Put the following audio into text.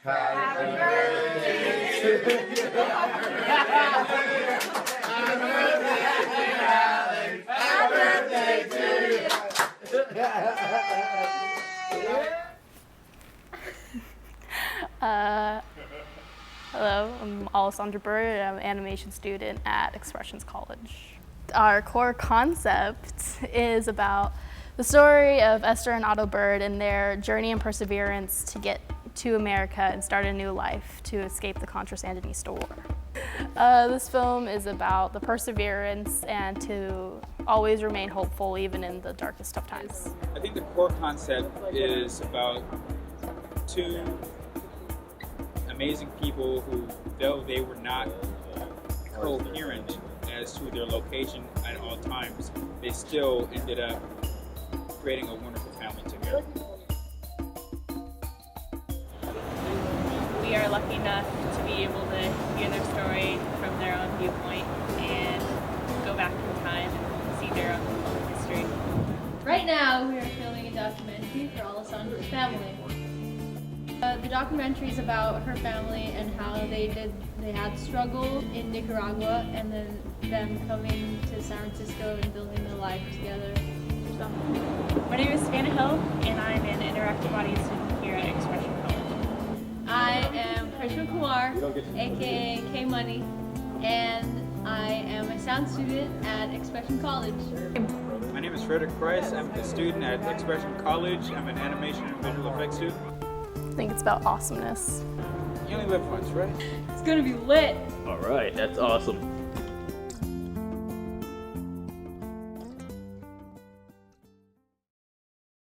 Happy birthday to you. Happy birthday, Alex. Happy birthday to you. Hello, I'm Alessandra Bird. I'm an animation student at Expressions College. Our core concept is about the story of Esther and Otto Bird and their journey and perseverance to get to America and start a new life to escape the Contra-Sandinista War. This film is about the perseverance and to always remain hopeful even in the darkest of times. I think the core concept is about two amazing people who, though they were not coherent as to their location at all times, they still ended up creating a wonderful family together. We are lucky enough to be able to hear their story from their own viewpoint and go back in time and see their own history. Right now, we are filming a documentary for Alessandra's family. The documentary is about her family and how they had struggle in Nicaragua and then them coming to San Francisco and building their life together. My name is Savannah Hill, and I'm an interactive audio student here at Expression College. I am Krishna Kumar, aka K Money, and I am a sound student at Expression College. My name is Frederick Price. I'm a student at Expression College. I'm an animation and visual effects student. I think it's about awesomeness. You only live once, right? It's gonna be lit! Alright, that's awesome.